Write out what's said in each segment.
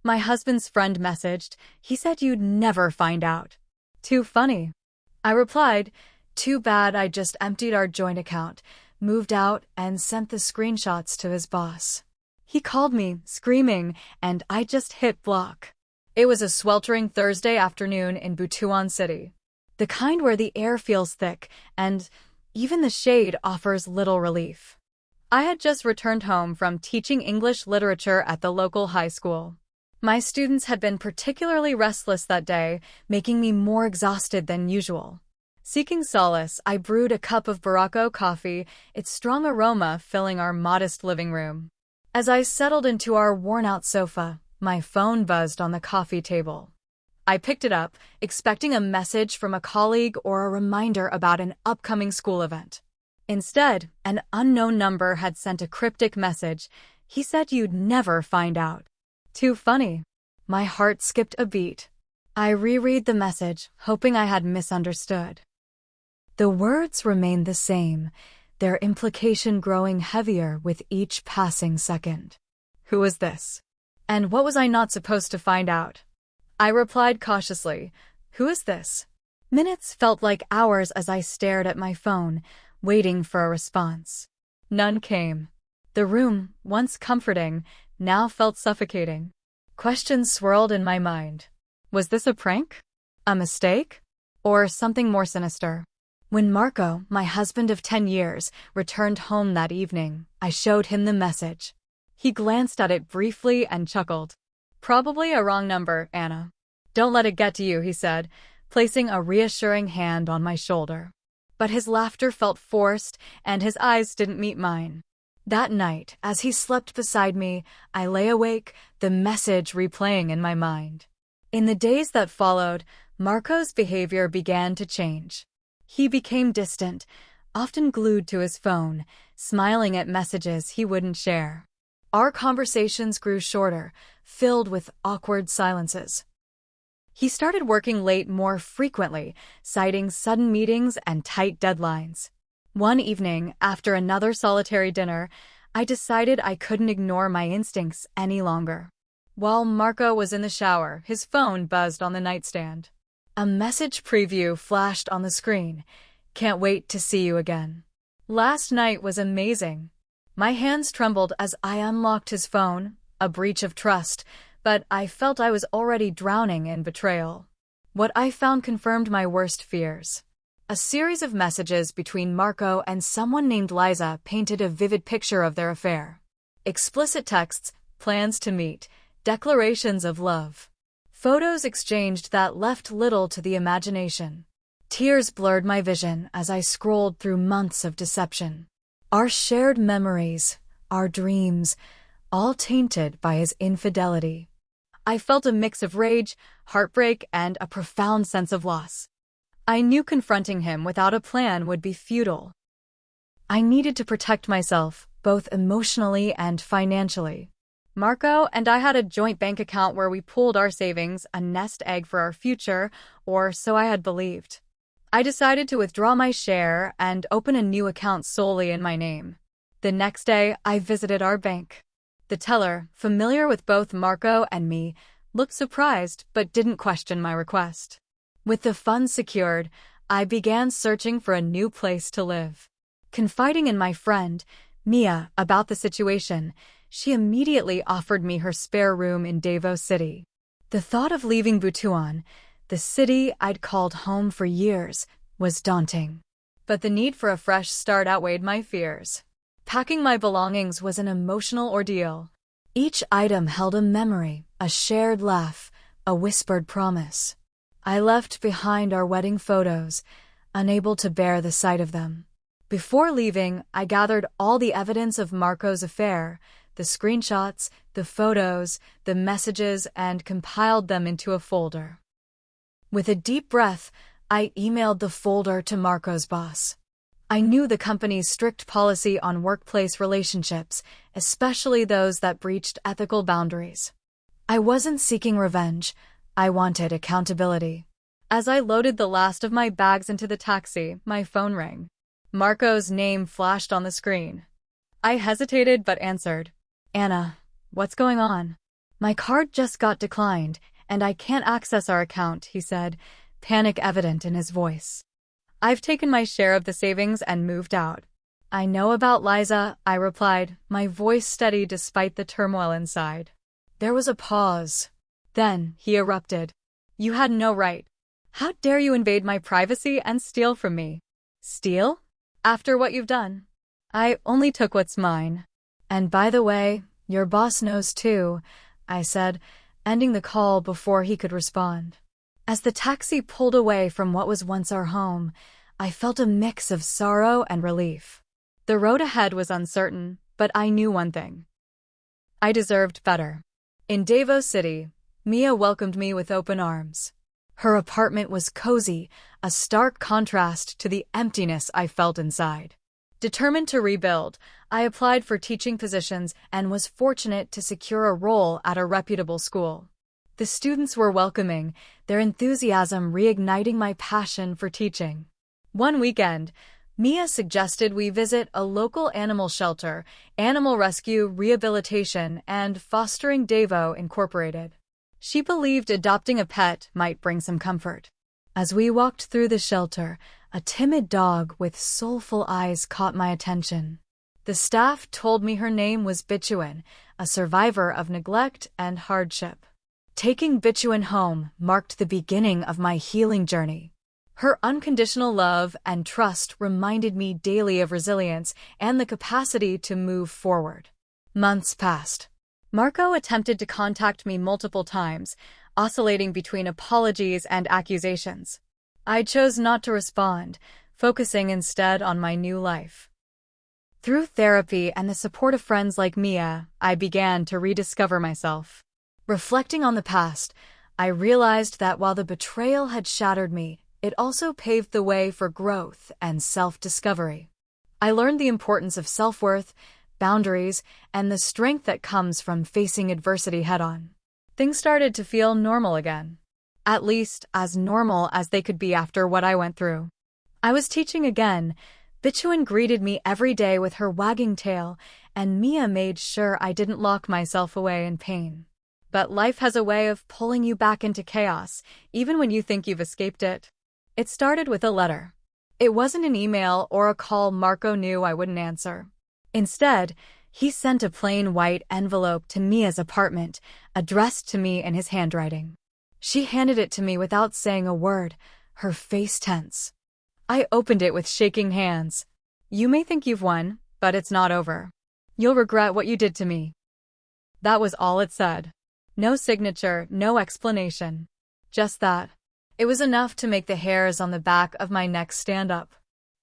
My husband's friend messaged. He said you'd never find out. Too funny. I replied, too bad. I just emptied our joint account, moved out, and sent the screenshots to his boss. He called me, screaming, and I just hit block. It was a sweltering Thursday afternoon in Butuan City. The kind where the air feels thick, and even the shade offers little relief. I had just returned home from teaching English literature at the local high school. My students had been particularly restless that day, making me more exhausted than usual. Seeking solace, I brewed a cup of Barako coffee, its strong aroma filling our modest living room. As I settled into our worn-out sofa, my phone buzzed on the coffee table. I picked it up, expecting a message from a colleague or a reminder about an upcoming school event. Instead, an unknown number had sent a cryptic message. He said you'd never find out. Too funny. My heart skipped a beat. I reread the message, hoping I had misunderstood. The words remained the same, their implication growing heavier with each passing second. Who was this? And what was I not supposed to find out? I replied cautiously, who is this? Minutes felt like hours as I stared at my phone, waiting for a response. None came. The room, once comforting, now felt suffocating. Questions swirled in my mind. Was this a prank? A mistake? Or something more sinister? When Marco, my husband of 10 years, returned home that evening, I showed him the message. He glanced at it briefly and chuckled. Probably a wrong number, Anna. Don't let it get to you, he said, placing a reassuring hand on my shoulder. But his laughter felt forced, and his eyes didn't meet mine. That night, as he slept beside me, I lay awake, the message replaying in my mind. In the days that followed, Marco's behavior began to change. He became distant, often glued to his phone, smiling at messages he wouldn't share. Our conversations grew shorter, filled with awkward silences. He started working late more frequently, citing sudden meetings and tight deadlines. One evening, after another solitary dinner, I decided I couldn't ignore my instincts any longer. While Marco was in the shower, his phone buzzed on the nightstand. A message preview flashed on the screen. Can't wait to see you again. Last night was amazing. My hands trembled as I unlocked his phone, a breach of trust, but I felt I was already drowning in betrayal. What I found confirmed my worst fears. A series of messages between Marco and someone named Liza painted a vivid picture of their affair. Explicit texts, plans to meet, declarations of love. Photos exchanged that left little to the imagination. Tears blurred my vision as I scrolled through months of deception. Our shared memories, our dreams, all tainted by his infidelity. I felt a mix of rage, heartbreak, and a profound sense of loss. I knew confronting him without a plan would be futile. I needed to protect myself, both emotionally and financially. Marco and I had a joint bank account where we pooled our savings, a nest egg for our future, or so I had believed. I decided to withdraw my share and open a new account solely in my name. The next day, I visited our bank. The teller, familiar with both Marco and me, looked surprised but didn't question my request. With the funds secured, I began searching for a new place to live. Confiding in my friend, Mia, about the situation, she immediately offered me her spare room in Davao City. The thought of leaving Butuan, the city I'd called home for years, was daunting. But the need for a fresh start outweighed my fears. Packing my belongings was an emotional ordeal. Each item held a memory, a shared laugh, a whispered promise. I left behind our wedding photos, unable to bear the sight of them. Before leaving, I gathered all the evidence of Marco's affair, the screenshots, the photos, the messages, and compiled them into a folder. With a deep breath, I emailed the folder to Marco's boss. I knew the company's strict policy on workplace relationships, especially those that breached ethical boundaries. I wasn't seeking revenge. I wanted accountability. As I loaded the last of my bags into the taxi, my phone rang. Marco's name flashed on the screen. I hesitated but answered. Anna, what's going on? My card just got declined, and I can't access our account, he said, panic evident in his voice. I've taken my share of the savings and moved out. I know about Liza, I replied, my voice steady despite the turmoil inside. There was a pause. Then, he erupted. You had no right. How dare you invade my privacy and steal from me? Steal? After what you've done? I only took what's mine. And by the way, your boss knows too, I said, ending the call before he could respond. As the taxi pulled away from what was once our home, I felt a mix of sorrow and relief. The road ahead was uncertain, but I knew one thing. I deserved better. In Davos City, Mia welcomed me with open arms. Her apartment was cozy, a stark contrast to the emptiness I felt inside. Determined to rebuild, I applied for teaching positions and was fortunate to secure a role at a reputable school. The students were welcoming, their enthusiasm reigniting my passion for teaching. One weekend, Mia suggested we visit a local animal shelter, Animal Rescue Rehabilitation and Fostering Davo Incorporated. She believed adopting a pet might bring some comfort. As we walked through the shelter, a timid dog with soulful eyes caught my attention. The staff told me her name was Bituin, a survivor of neglect and hardship. Taking Bituin home marked the beginning of my healing journey. Her unconditional love and trust reminded me daily of resilience and the capacity to move forward. Months passed. Marco attempted to contact me multiple times, oscillating between apologies and accusations. I chose not to respond, focusing instead on my new life. Through therapy and the support of friends like Mia, I began to rediscover myself. Reflecting on the past, I realized that while the betrayal had shattered me, it also paved the way for growth and self-discovery. I learned the importance of self-worth, boundaries, and the strength that comes from facing adversity head-on. Things started to feel normal again. At least as normal as they could be after what I went through. I was teaching again. Bituin greeted me every day with her wagging tail, and Mia made sure I didn't lock myself away in pain. But life has a way of pulling you back into chaos, even when you think you've escaped it. It started with a letter. It wasn't an email or a call Marco knew I wouldn't answer. Instead, he sent a plain white envelope to Mia's apartment, addressed to me in his handwriting. She handed it to me without saying a word, her face tense. I opened it with shaking hands. You may think you've won, but it's not over. You'll regret what you did to me. That was all it said. No signature, no explanation. Just that. It was enough to make the hairs on the back of my neck stand up.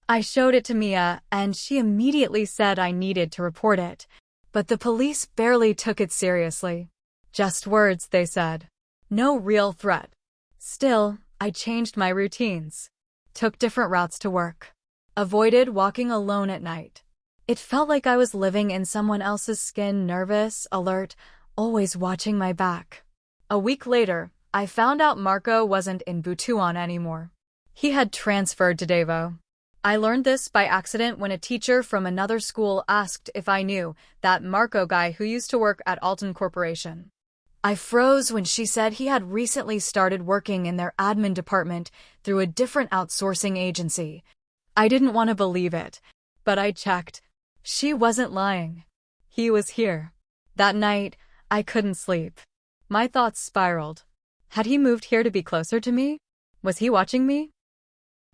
I showed it to Mia, and she immediately said I needed to report it. But the police barely took it seriously. Just words, they said. No real threat. Still, I changed my routines. Took different routes to work. Avoided walking alone at night. It felt like I was living in someone else's skin, nervous, alert, always watching my back. A week later, I found out Marco wasn't in Butuan anymore. He had transferred to Davo. I learned this by accident when a teacher from another school asked if I knew that Marco guy who used to work at Alton Corporation. I froze when she said he had recently started working in their admin department through a different outsourcing agency. I didn't want to believe it, but I checked. She wasn't lying. He was here. That night, I couldn't sleep. My thoughts spiraled. Had he moved here to be closer to me? Was he watching me?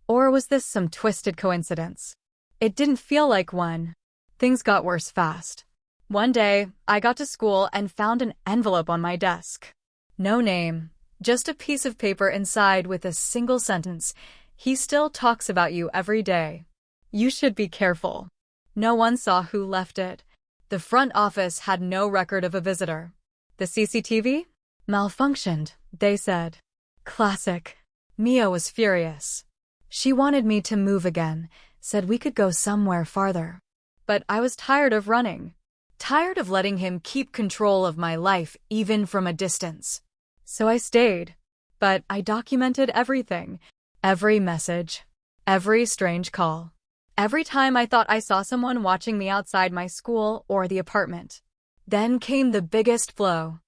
Or was this some twisted coincidence? It didn't feel like one. Things got worse fast. One day, I got to school and found an envelope on my desk. No name, just a piece of paper inside with a single sentence. He still talks about you every day. You should be careful. No one saw who left it. The front office had no record of a visitor. The CCTV? Malfunctioned, they said. Classic. Mia was furious. She wanted me to move again, said we could go somewhere farther. But I was tired of running. Tired of letting him keep control of my life even from a distance. So I stayed. But I documented everything. Every message. Every strange call. Every time I thought I saw someone watching me outside my school or the apartment. Then came the biggest blow.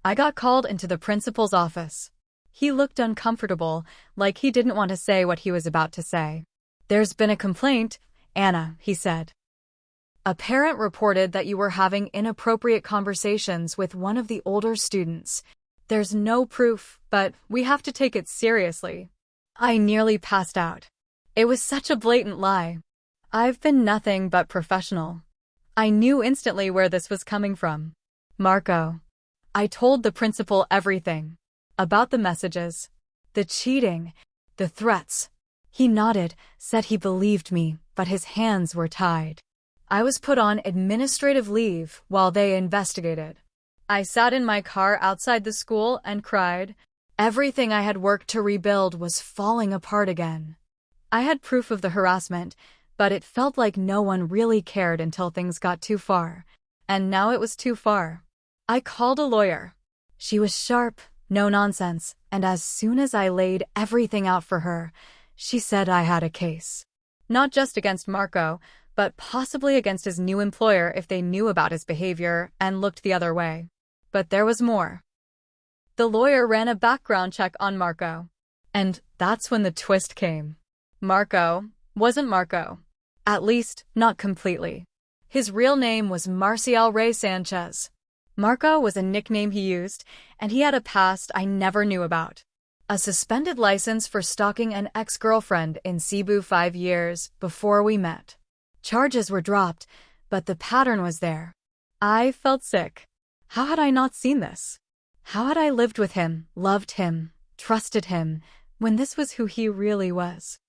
I got called into the principal's office. He looked uncomfortable, like he didn't want to say what he was about to say. "There's been a complaint, Anna," he said. "A parent reported that you were having inappropriate conversations with one of the older students. There's no proof, but we have to take it seriously." I nearly passed out. It was such a blatant lie. I've been nothing but professional. I knew instantly where this was coming from. Marco. I told the principal everything. About the messages, the cheating, the threats. He nodded, said he believed me, but his hands were tied. I was put on administrative leave while they investigated. I sat in my car outside the school and cried. Everything I had worked to rebuild was falling apart again. I had proof of the harassment, but it felt like no one really cared until things got too far. And now it was too far. I called a lawyer. She was sharp, no nonsense, and as soon as I laid everything out for her, she said I had a case. Not just against Marco, but possibly against his new employer if they knew about his behavior and looked the other way. But there was more. The lawyer ran a background check on Marco. And that's when the twist came. Marco wasn't Marco. At least, not completely. His real name was Marcial Rey Sanchez. Marco was a nickname he used, and he had a past I never knew about. A suspended license for stalking an ex-girlfriend in Cebu 5 years before we met. Charges were dropped, but the pattern was there. I felt sick. How had I not seen this? How had I lived with him, loved him, trusted him, when this was who he really was?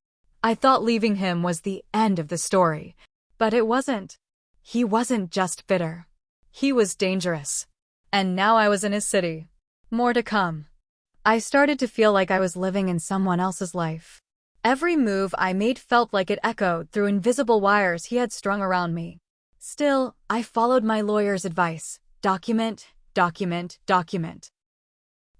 I thought leaving him was the end of the story, but it wasn't. He wasn't just bitter. He was dangerous. And now I was in his city. More to come. I started to feel like I was living in someone else's life. Every move I made felt like it echoed through invisible wires he had strung around me. Still, I followed my lawyer's advice. Document, document, document.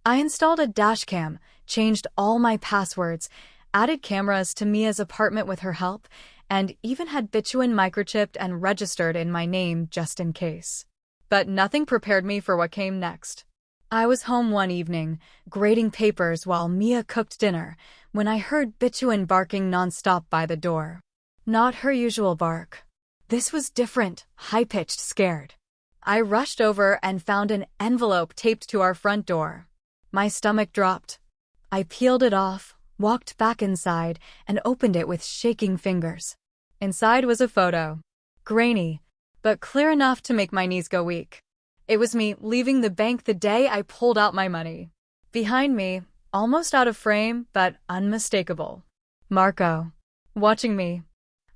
I installed a dashcam, changed all my passwords, added cameras to Mia's apartment with her help, and even had bitumen microchipped and registered in my name just in case. But nothing prepared me for what came next. I was home one evening, grading papers while Mia cooked dinner, when I heard bitumen barking nonstop by the door. Not her usual bark. This was different, high-pitched, scared. I rushed over and found an envelope taped to our front door. My stomach dropped. I peeled it off, walked back inside, and opened it with shaking fingers. Inside was a photo. Grainy, but clear enough to make my knees go weak. It was me leaving the bank the day I pulled out my money. Behind me, almost out of frame, but unmistakable, Marco, watching me.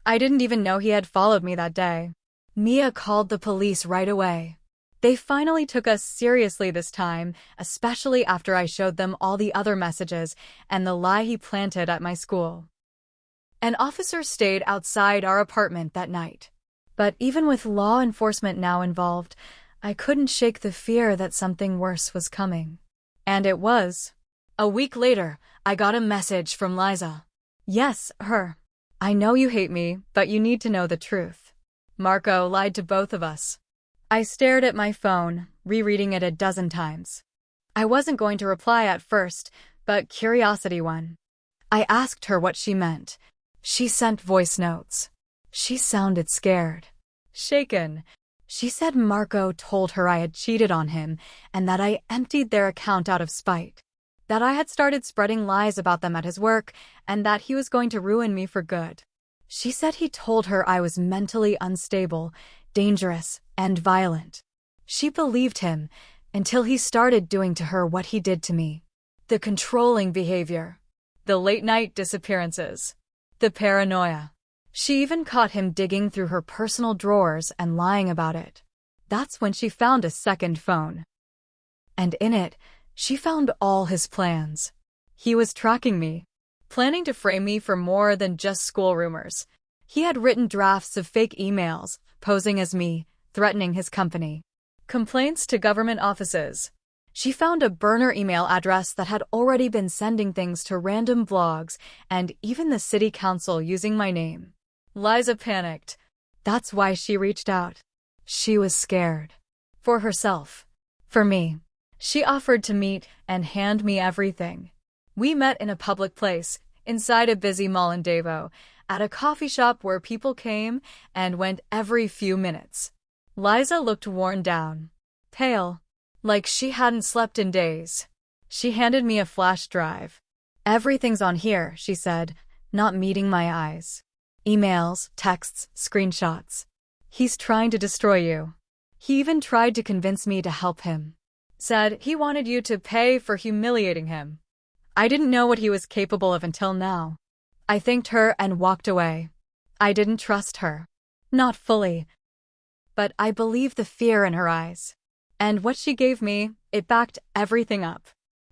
I didn't even know he had followed me that day. Mia called the police right away. They finally took us seriously this time, especially after I showed them all the other messages and the lie he planted at my school. An officer stayed outside our apartment that night. But even with law enforcement now involved, I couldn't shake the fear that something worse was coming. And it was. A week later, I got a message from Liza. Yes, her. I know you hate me, but you need to know the truth. Marco lied to both of us. I stared at my phone, rereading it a dozen times. I wasn't going to reply at first, but curiosity won. I asked her what she meant. She sent voice notes. She sounded scared. Shaken. She said Marco told her I had cheated on him and that I emptied their account out of spite. That I had started spreading lies about them at his work and that he was going to ruin me for good. She said he told her I was mentally unstable, dangerous, and violent. She believed him until he started doing to her what he did to me. The controlling behavior. The late-night disappearances. The paranoia. She even caught him digging through her personal drawers and lying about it. That's when she found a second phone. And in it, she found all his plans. He was tracking me, planning to frame me for more than just school rumors. He had written drafts of fake emails, posing as me, threatening his company. Complaints to government offices. She found a burner email address that had already been sending things to random blogs and even the city council using my name. Liza panicked. That's why she reached out. She was scared. For herself. For me. She offered to meet and hand me everything. We met in a public place, inside a busy mall in Davao, at a coffee shop where people came and went every few minutes. Liza looked worn down, pale, like she hadn't slept in days. She handed me a flash drive. "Everything's on here," she said, not meeting my eyes. "Emails, texts, screenshots. He's trying to destroy you. He even tried to convince me to help him. Said he wanted you to pay for humiliating him." I didn't know what he was capable of until now. I thanked her and walked away. I didn't trust her. Not fully. But I believed the fear in her eyes. And what she gave me, it backed everything up.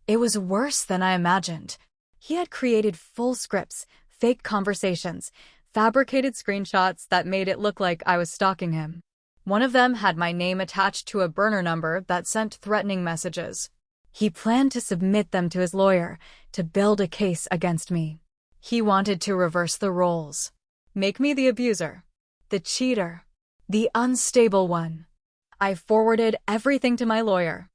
It was worse than I imagined. He had created full scripts, fake conversations, fabricated screenshots that made it look like I was stalking him. One of them had my name attached to a burner number that sent threatening messages. He planned to submit them to his lawyer to build a case against me. He wanted to reverse the roles. Make me the abuser, the cheater, the unstable one. I forwarded everything to my lawyer.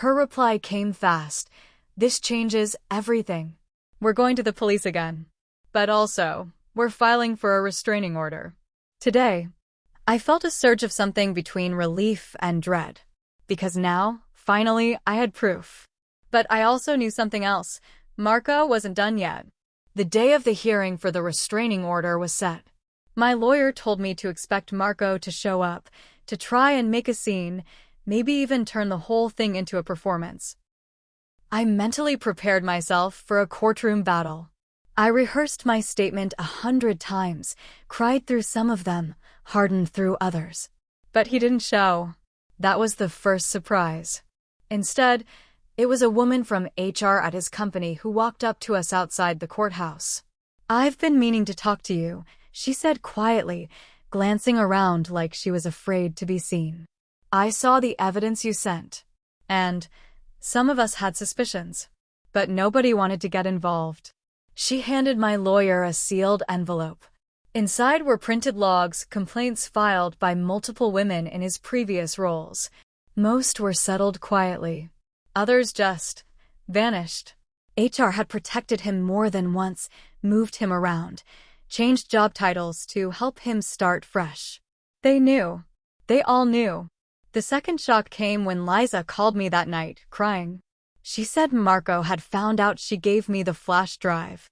Her reply came fast. "This changes everything. We're going to the police again. But also, we're filing for a restraining order." Today, I felt a surge of something between relief and dread. Because now, finally, I had proof. But I also knew something else. Marco wasn't done yet. The day of the hearing for the restraining order was set. My lawyer told me to expect Marco to show up, to try and make a scene, maybe even turn the whole thing into a performance. I mentally prepared myself for a courtroom battle. I rehearsed my statement 100 times, cried through some of them, hardened through others. But he didn't show. That was the first surprise. Instead, it was a woman from HR at his company who walked up to us outside the courthouse. "I've been meaning to talk to you," she said quietly, glancing around like she was afraid to be seen. "I saw the evidence you sent. And some of us had suspicions. But nobody wanted to get involved." She handed my lawyer a sealed envelope. Inside were printed logs, complaints filed by multiple women in his previous roles. Most were settled quietly. Others just vanished. HR had protected him more than once, moved him around, changed job titles to help him start fresh. They knew. They all knew. The second shock came when Liza called me that night, crying. She said Marco had found out she gave me the flash drive.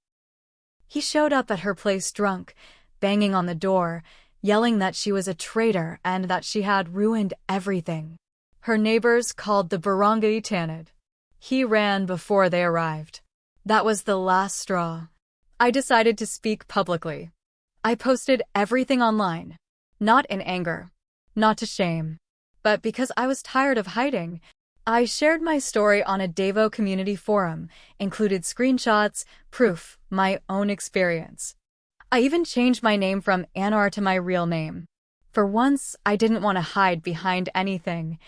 He showed up at her place drunk, banging on the door, yelling that she was a traitor and that she had ruined everything. Her neighbors called the barangay tanod. He ran before they arrived. That was the last straw. I decided to speak publicly. I posted everything online. Not in anger. Not to shame. But because I was tired of hiding. I shared my story on a Davao community forum, included screenshots, proof, my own experience. I even changed my name from Anar to my real name. For once, I didn't want to hide behind anything.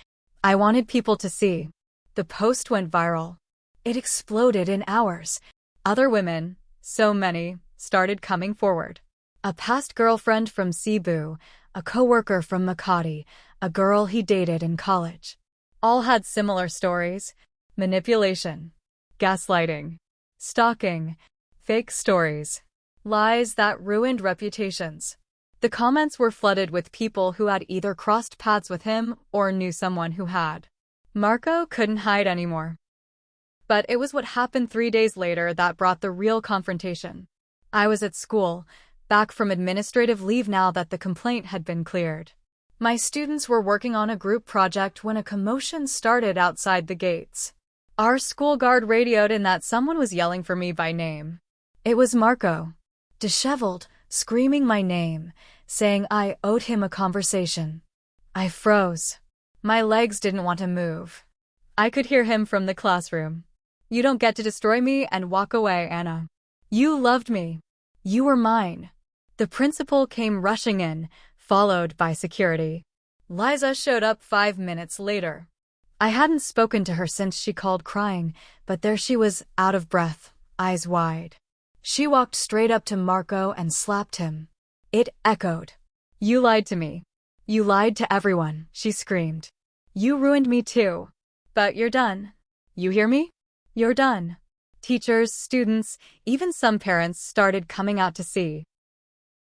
I wanted people to see. The post went viral. It exploded in hours. Other women, so many, started coming forward. A past girlfriend from Cebu, a coworker from Makati, a girl he dated in college. All had similar stories: manipulation, gaslighting, stalking, fake stories, lies that ruined reputations. The comments were flooded with people who had either crossed paths with him or knew someone who had. Marco couldn't hide anymore. But it was what happened 3 days later that brought the real confrontation. I was at school, back from administrative leave now that the complaint had been cleared. My students were working on a group project when a commotion started outside the gates. Our school guard radioed in that someone was yelling for me by name. It was Marco, disheveled, screaming my name, saying I owed him a conversation. I froze. My legs didn't want to move. I could hear him from the classroom. "You don't get to destroy me and walk away, Anna. You loved me. You were mine." The principal came rushing in, followed by security. Liza showed up 5 minutes later. I hadn't spoken to her since she called crying, but there she was, out of breath, eyes wide. She walked straight up to Marco and slapped him. It echoed. "You lied to me. You lied to everyone," she screamed. "You ruined me too. But you're done. You hear me? You're done. Teachers, students, even some parents started coming out to see.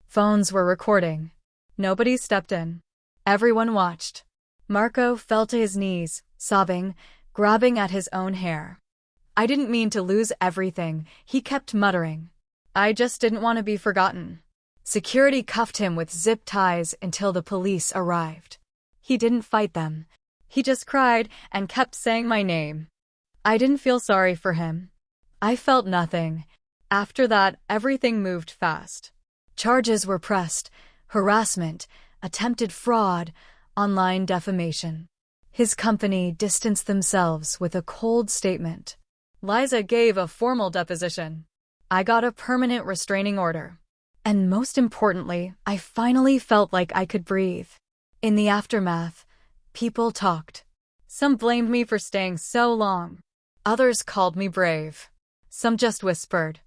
Phones were recording. Nobody stepped in. Everyone watched. Marco fell to his knees, sobbing, grabbing at his own hair. I didn't mean to lose everything, he kept muttering. I just didn't want to be forgotten. Security cuffed him with zip ties until the police arrived. He didn't fight them. He just cried and kept saying my name. I didn't feel sorry for him. I felt nothing. After that, everything moved fast. Charges were pressed: harassment, attempted fraud, online defamation. His company distanced themselves with a cold statement. Liza gave a formal deposition. I got a permanent restraining order. And most importantly, I finally felt like I could breathe. In the aftermath, people talked. Some blamed me for staying so long. Others called me brave. Some just whispered.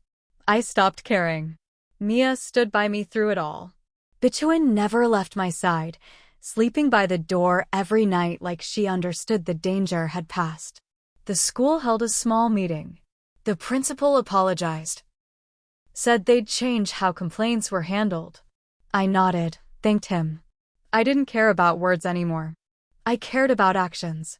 I stopped caring. Mia stood by me through it all. Bituin never left my side, sleeping by the door every night like she understood the danger had passed. The school held a small meeting. The principal apologized. Said they'd change how complaints were handled. I nodded, thanked him. I didn't care about words anymore. I cared about actions.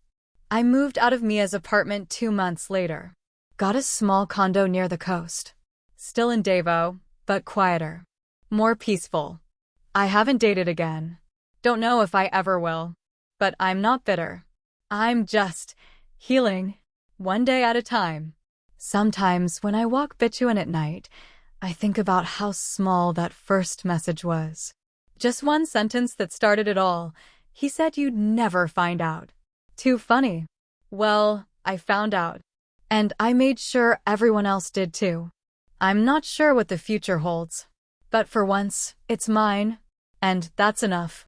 I moved out of Mia's apartment 2 months later. Got a small condo near the coast. Still in Davao, but quieter. More peaceful. I haven't dated again. Don't know if I ever will. But I'm not bitter. I'm just healing, one day at a time. Sometimes when I walk Bituin at night, I think about how small that first message was. Just one sentence that started it all. He said you'd never find out. Too funny. Well, I found out. And I made sure everyone else did too. I'm not sure what the future holds. But for once, it's mine. And that's enough.